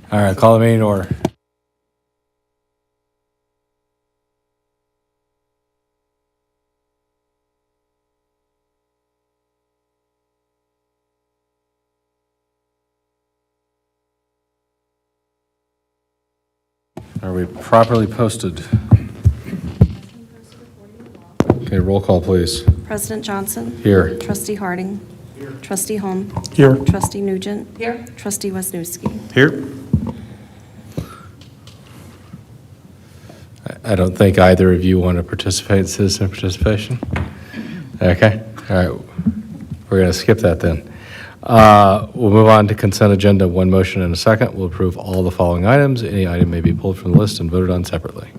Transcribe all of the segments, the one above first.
All right, call the meeting to order. Are we properly posted? Okay, roll call, please. President Johnson? Here. Trustee Harding? Here. Trustee Holm? Here. Trustee Nugent? Here. Trustee Wisniewski? Here. I don't think either of you want to participate in citizen participation. Okay, all right. We're going to skip that then. We'll move on to consent agenda. One motion and a second. We'll approve all the following items. Any item may be pulled from the list and voted on separately.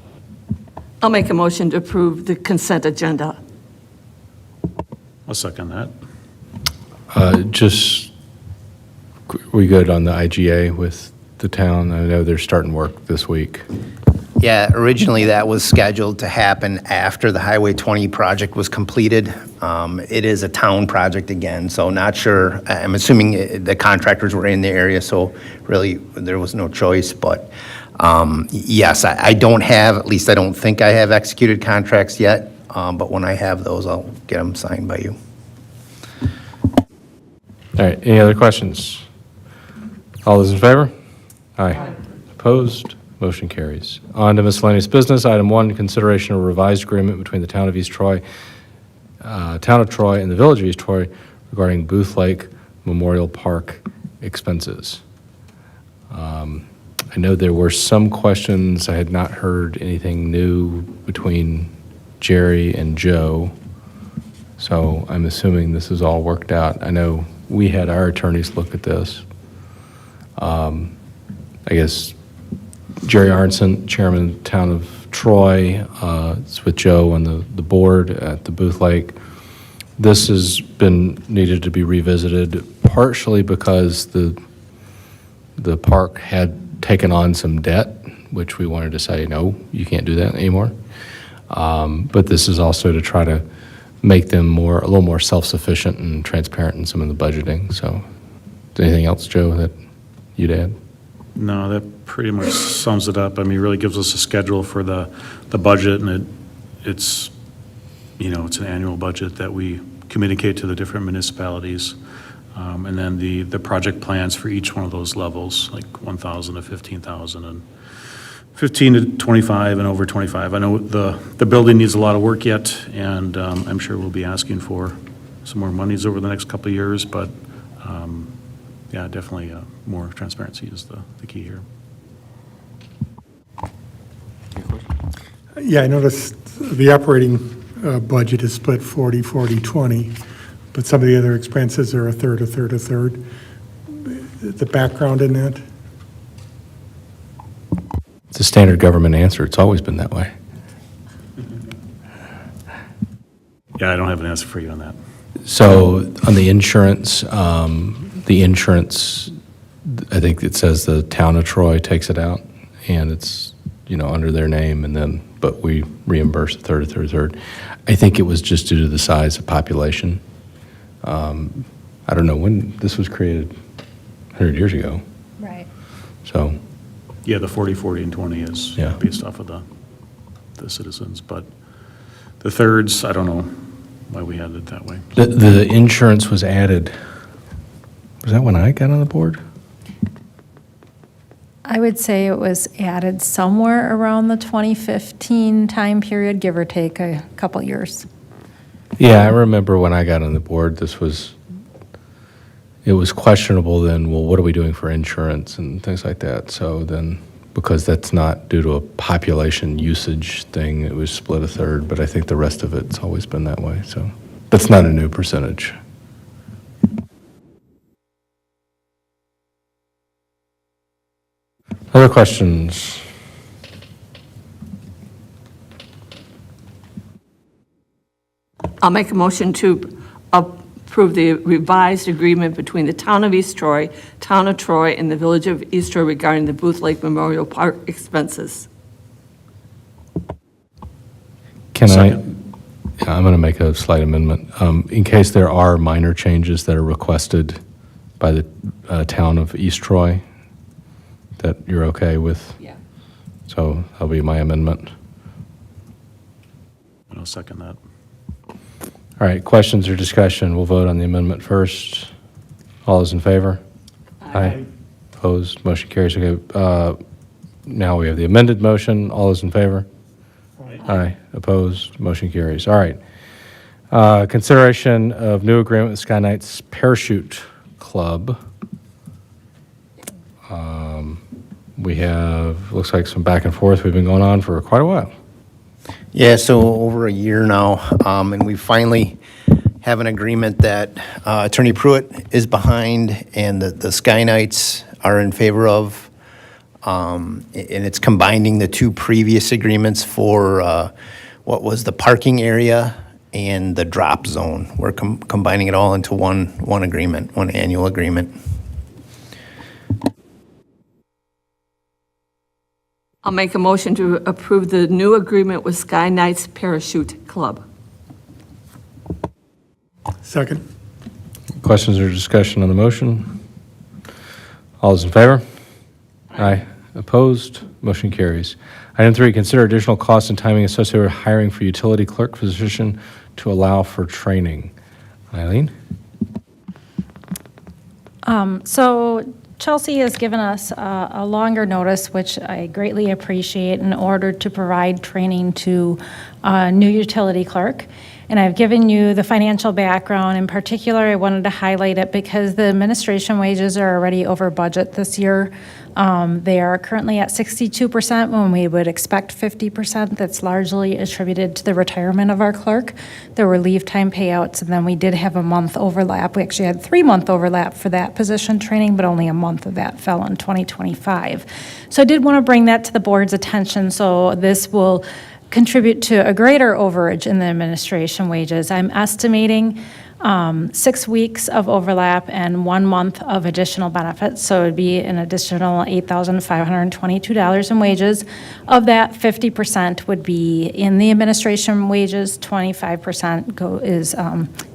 I'll make a motion to approve the consent agenda. I'll second that. We good on the IGA with the town? I know they're starting work this week. Yeah, originally that was scheduled to happen after the Highway 20 project was completed. It is a town project again, so not sure. I'm assuming the contractors were in the area, so really there was no choice. But yes, I don't have, at least I don't think I have executed contracts yet. But when I have those, I'll get them signed by you. All right, any other questions? All those in favor? Aye. Opposed? Motion carries. On to miscellaneous business. Item 1, consideration of a revised agreement between the Town of East Troy, Town of Troy and the Village of East Troy regarding Booth Lake Memorial Park expenses. I know there were some questions. I had not heard anything new between Jerry and Joe, so I'm assuming this is all worked out. I know we had our attorneys look at this. I guess Jerry Arnson, Chairman of the Town of Troy, is with Joe on the board at the Booth Lake. This has been needed to be revisited, partially because the park had taken on some debt, which we wanted to say, no, you can't do that anymore. But this is also to try to make them a little more self-sufficient and transparent in some of the budgeting. So, anything else, Joe, that you'd add? No, that pretty much sums it up. I mean, it really gives us a schedule for the budget, and it's an annual budget that we communicate to the different municipalities. And then the project plans for each one of those levels, like 1,000 to 15,000 and 15 to 25 and over 25. I know the building needs a lot of work yet, and I'm sure we'll be asking for some more monies over the next couple of years, but yeah, definitely more transparency is the key here. Yeah, I noticed the operating budget is split 40, 40, 20, but some of the other expenses are a third, a third, a third. The background in that? It's a standard government answer. It's always been that way. Yeah, I don't have an answer for you on that. So on the insurance, I think it says the Town of Troy takes it out, and it's, under their name, and then, but we reimburse a third, a third, a third. I think it was just due to the size of population. I don't know when this was created, 100 years ago. Right. So, Yeah, the 40, 40, and 20 is Yeah. based off of the citizens, but the thirds, I don't know why we had it that way. the insurance was added, was that when I got on the board? I would say it was added somewhere around the 2015 time period, give or take a couple years. Yeah, I remember when I got on the board, it was questionable then, well, what are we doing for insurance and things like that? So then, because that's not due to a population usage thing, it was split a third, but I think the rest of it's always been that way, so that's not a new percentage. Other questions? I'll make a motion to approve the revised agreement between the Town of East Troy, Town of Troy, and the Village of East Troy regarding the Booth Lake Memorial Park expenses. Can Second. I'm going to make a slight amendment. In case there are minor changes that are requested by the town of East Troy, that you're okay with? Yeah. So that'll be my amendment. I'll second that. All right, questions or discussion? We'll vote on the amendment first. All those in favor? Aye. Opposed? Motion carries. Okay, now we have the amended motion. All those in favor? Aye. Opposed? Motion carries. All right. Consideration of new agreement with Sky Knights Parachute Club. We have, looks like some back and forth. We've been going on for quite a while. Yeah, so over a year now, and we finally have an agreement that Attorney Pruitt is behind and the Sky Knights are in favor of. And it's combining the two previous agreements for what was the parking area and the drop zone. We're combining it all into one agreement, one annual agreement. I'll make a motion to approve the new agreement with Sky Knights Parachute Club. Second. Questions or discussion on the motion? All those in favor? Aye. Opposed? Motion carries. Item 3, consider additional costs and timing associated with hiring for utility clerk position to allow for training. Eileen? So Chelsea has given us a longer notice, which I greatly appreciate, in order to provide training to a new utility clerk. And I've given you the financial background. In particular, I wanted to highlight it because the administration wages are already over budget this year. They are currently at 62% when we would expect 50%. That's largely attributed to the retirement of our clerk. There were leave time payouts, and then we did have a month overlap. We actually had 3-month overlap for that position training, but only a month of that fell in 2025. So I did want to bring that to the board's attention. So this will contribute to a greater overage in the administration wages. I'm estimating 6 weeks of overlap and 1 month of additional benefits. So it would be an additional $8,522 in wages. Of that, 50% would be in the administration wages, 25% is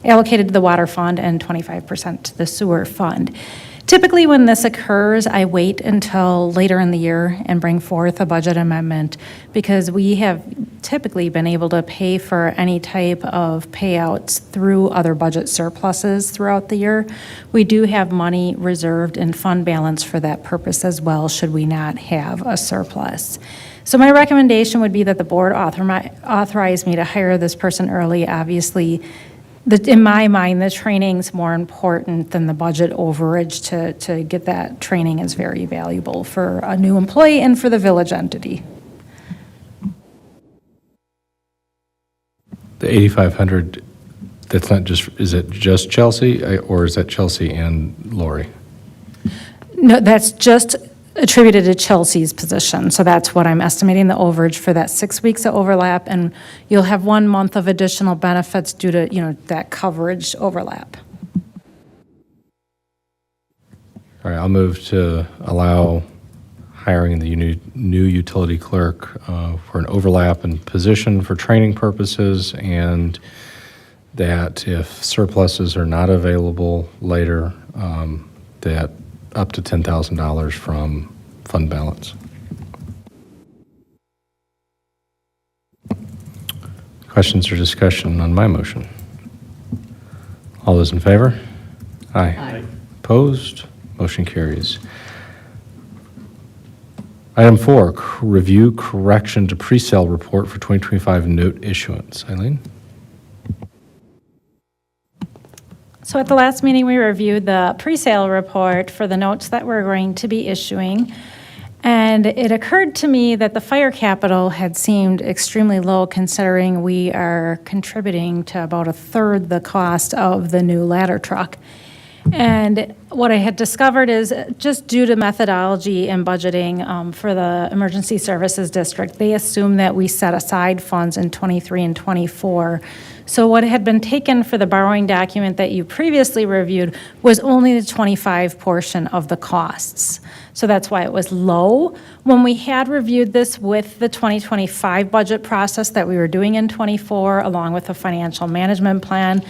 allocated to the water fund, and 25% to the sewer fund. Typically, when this occurs, I wait until later in the year and bring forth a budget amendment because we have typically been able to pay for any type of payouts through other budget surpluses throughout the year. We do have money reserved in fund balance for that purpose as well, should we not have a surplus. So my recommendation would be that the board authorize me to hire this person early. Obviously, in my mind, the training's more important than the budget overage. To get that training is very valuable for a new employee and for the village entity. The 8,500, that's not just, is it just Chelsea, or is that Chelsea and Lori? No, that's just attributed to Chelsea's position. So that's what I'm estimating the overage for that 6 weeks of overlap, and you'll have 1 month of additional benefits due to, that coverage overlap. All right, I'll move to allow hiring the new utility clerk for an overlap in position for training purposes, and that if surpluses are not available later, that up to $10,000 from fund balance. Questions or discussion on my motion? All those in favor? Aye. Opposed? Motion carries. Item 4, review correction to pre-sale report for 2025 note issuance. Eileen? So at the last meeting, we reviewed the pre-sale report for the notes that we're going to be issuing. And it occurred to me that the fire capital had seemed extremely low considering we are contributing to about 1/3 the cost of the new ladder truck. And what I had discovered is just due to methodology and budgeting for the Emergency Services District, they assume that we set aside funds in 23 and 24. So what had been taken for the borrowing document that you previously reviewed was only the 25 portion of the costs. So that's why it was low. When we had reviewed this with the 2025 budget process that we were doing in '24, along with the financial management plan,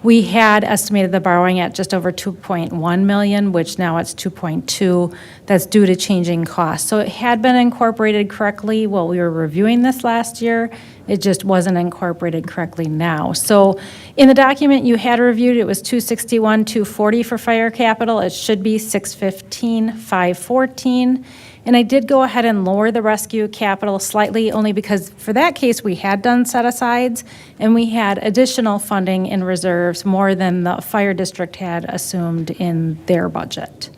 we had estimated the borrowing at just over 2.1 million, which now it's 2.2. That's due to changing costs. So it had been incorporated correctly while we were reviewing this last year. It just wasn't incorporated correctly now. So in the document you had reviewed, it was 261, 240 for fire capital. It should be 615, 514. And I did go ahead and lower the rescue capital slightly, only because for that case, we had done set-asides, and we had additional funding in reserves, more than the fire district had assumed in their budget.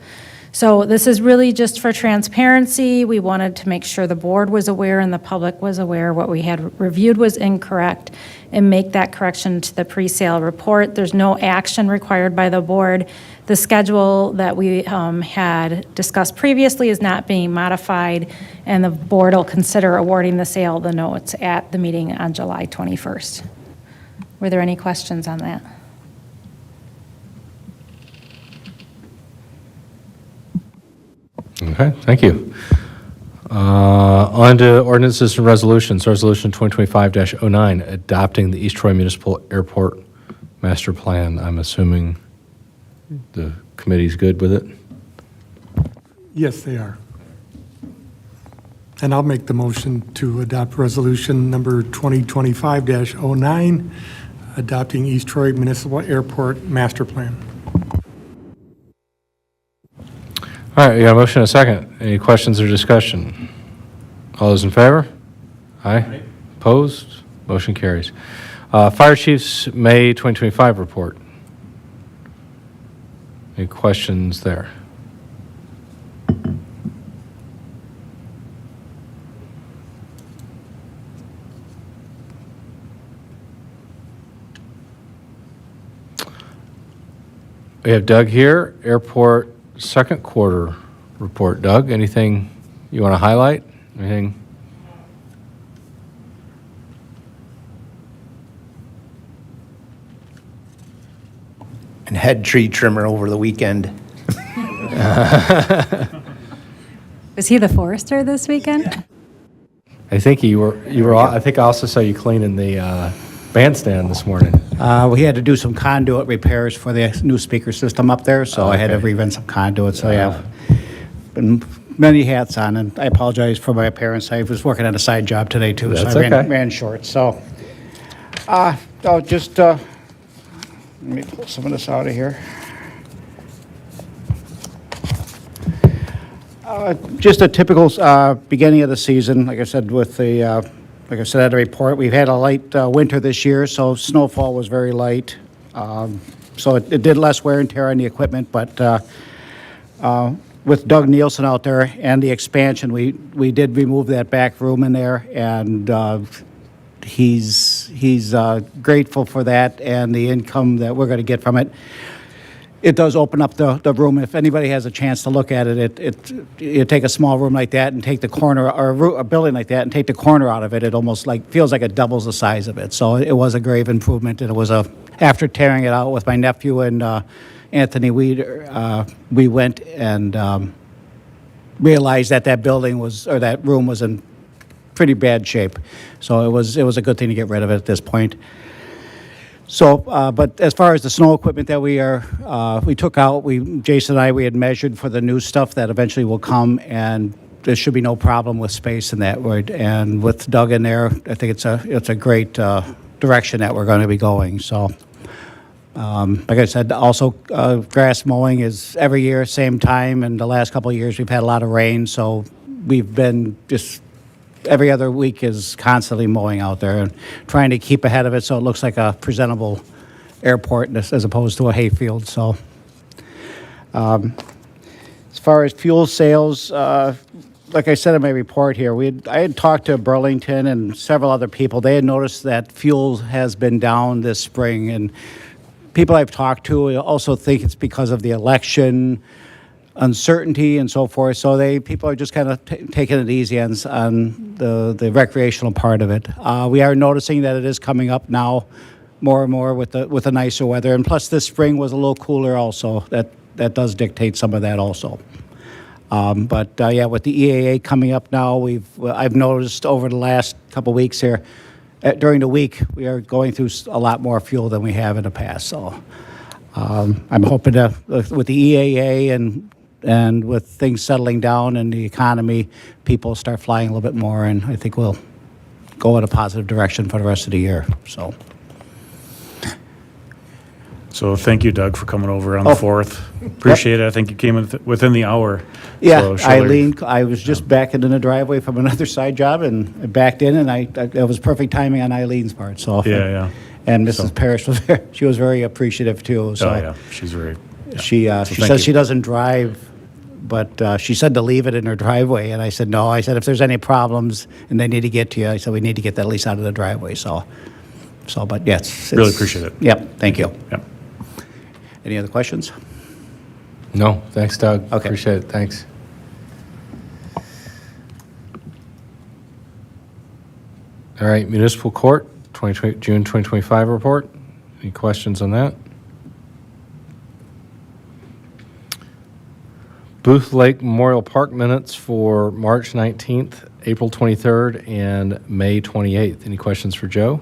So this is really just for transparency. We wanted to make sure the board was aware and the public was aware what we had reviewed was incorrect, and make that correction to the pre-sale report. There's no action required by the board. The schedule that we had discussed previously is not being modified, and the board will consider awarding the sale of the notes at the meeting on July 21st. Were there any questions on that? Okay, thank you. On to ordinances and resolutions. Resolution 2025-09, adopting the East Troy Municipal Airport Master Plan. I'm assuming the committee's good with it? Yes, they are. And I'll make the motion to adopt resolution number 2025-09, adopting East Troy Municipal Airport Master Plan. All right, we got a motion and a second. Any questions or discussion? All those in favor? Aye. Opposed? Motion carries. Fire Chief's May 2025 report. Any questions there? We have Doug here, airport second quarter report. Doug, anything you want to highlight? Anything? And head tree trimmer over the weekend. Was he the forester this weekend? I think you were. I think I also saw you cleaning the bandstand this morning. We had to do some conduit repairs for the new speaker system up there, so I had to Okay. revent some conduit, so yeah. Been many hats on, and I apologize for my appearance. I was working on a side job today, too, so That's I okay. ran short, so. I'll just, let me pull some of this out of here. Just a typical beginning of the season, like I said, with the, like I said, at the report, we've had a light winter this year, so snowfall was very light. So it did less wear and tear on the equipment, but with Doug Nielsen out there and the expansion, we did remove that back room in there, and he's grateful for that and the income that we're going to get from it. It does open up the room. If anybody has a chance to look at it, you take a small room like that and take the corner, or a building like that and take the corner out of it, it almost feels like it doubles the size of it. So it was a grave improvement, and it was after tearing it out with my nephew and Anthony Weeder, we went and realized that building or that room was in pretty bad shape. So it was a good thing to get rid of it at this point. So, but as far as the snow equipment that we took out, Jason and I, we had measured for the new stuff that eventually will come, and there should be no problem with space in that. And with Doug in there, I think it's a great direction that we're going to be going. So, like I said, also grass mowing is every year, same time, and the last couple of years we've had a lot of rain, so we've been just every other week is constantly mowing out there and trying to keep ahead of it so it looks like a presentable airport as opposed to a hayfield. So as far as fuel sales, like I said in my report here, I had talked to Burlington and several other people. They had noticed that fuel has been down this spring, and people I've talked to also think it's because of the election uncertainty and so forth. So people are just kind of taking it easy on the recreational part of it. We are noticing that it is coming up now more and more with the nicer weather, and plus this spring was a little cooler also. That does dictate some of that also. But yeah, with the EAA coming up now, I've noticed over the last couple weeks here, during the week, we are going through a lot more fuel than we have in the past. So I'm hoping to, with the EAA and with things settling down and the economy, people start flying a little bit more, and I think we'll go in a positive direction for the rest of the year. So thank you, Doug, for coming over on the Oh. 4th. Appreciate it. I think you came within the hour. Yeah, So Shirley- Eileen, I was just backing in the driveway from another side job and I backed in, and it was perfect timing on Eileen's part, so. Yeah, yeah. And So- Mrs. Parrish was very, she was very appreciative too, so. Oh, yeah, she's very, yeah. She So she thank says you. she doesn't drive, but she said to leave it in her driveway, and I said, no. I said, if there's any problems and they need to get to you, I said, we need to get that at least out of the driveway, so, but yes. Really appreciate it. Yep, thank you. Yeah. Any other questions? No, thanks, Doug. Okay. Appreciate it, thanks. All right, municipal court, June 2025 report. Any questions on that? Booth Lake Memorial Park minutes for March 19th, April 23rd, and May 28th. Any questions for Joe?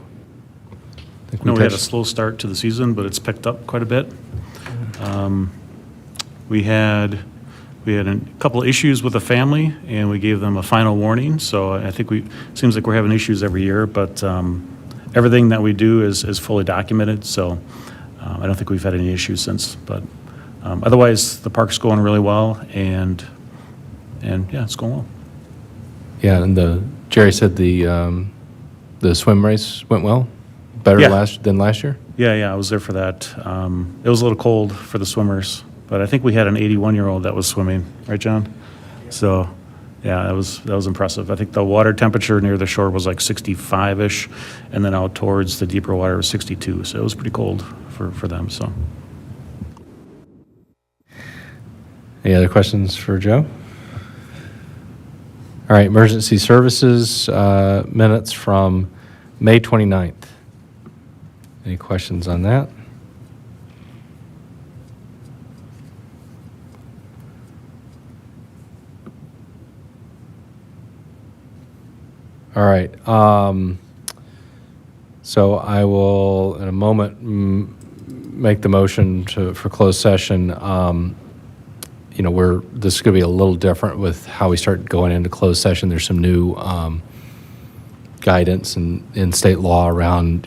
Think No, we had a touched- slow start to the season, but it's picked up quite a bit. We had a couple of issues with a family, and we gave them a final warning, so I think seems like we're having issues every year, but everything that we do is fully documented, so I don't think we've had any issues since, but otherwise, the park's going really well, and yeah, it's going well. Yeah, and Jerry said the swim race went well? Better Yeah. than last year? Yeah, I was there for that. It was a little cold for the swimmers, but I think we had an 81-year-old that was swimming, right, John? So, yeah, that was impressive. I think the water temperature near the shore was like 65-ish, and then out towards the deeper water was 62, so it was pretty cold for them, so. Any other questions for Joe? All right, emergency services minutes from May 29th. Any questions on that? All right. So I will, in a moment, make the motion for closed session. This is going to be a little different with how we start going into closed session. There's some new guidance in state law around,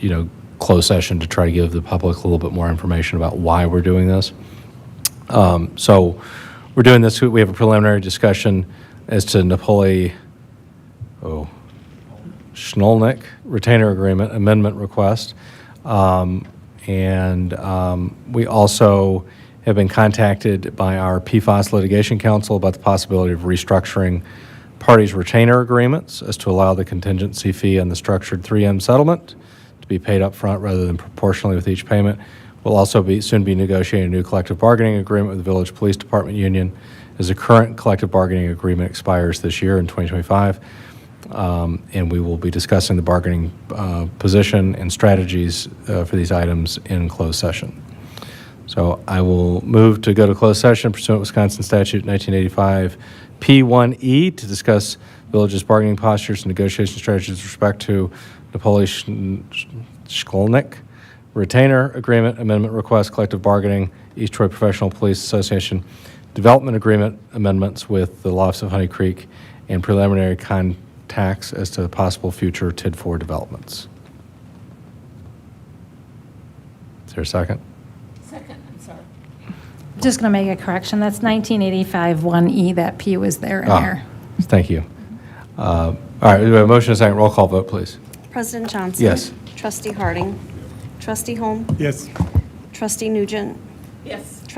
closed session to try to give the public a little bit more information about why we're doing this. So we're doing this, we have a preliminary discussion as to Napoli Schnolnick retainer agreement amendment request. And we also have been contacted by our PFAS litigation counsel about the possibility of restructuring parties' retainer agreements as to allow the contingency fee on the structured 3M settlement to be paid up front rather than proportionally with each payment. We'll also soon be negotiating a new collective bargaining agreement with the Village Police Department Union as the current collective bargaining agreement expires this year in 2025. And we will be discussing the bargaining position and strategies for these items in closed session. So I will move to go to closed session pursuant to Wisconsin Statute 1985 P1E to discuss village's bargaining postures and negotiation strategies with respect to Napoli Shkolnik retainer agreement amendment request, collective bargaining, East Troy Professional Police Association development agreement amendments with the Lofts of Honey Creek, and preliminary contacts as to possible future TID4 developments. Is there a second? Second, I'm sorry. Just going to make a correction. That's 1985 1E. That P was there in there. Thank you. All right, we have a motion and a second. Roll call vote, please. President Johnson? Yes. Trustee Harding? Trustee Holm? Yes. Trustee Nugent? Yes.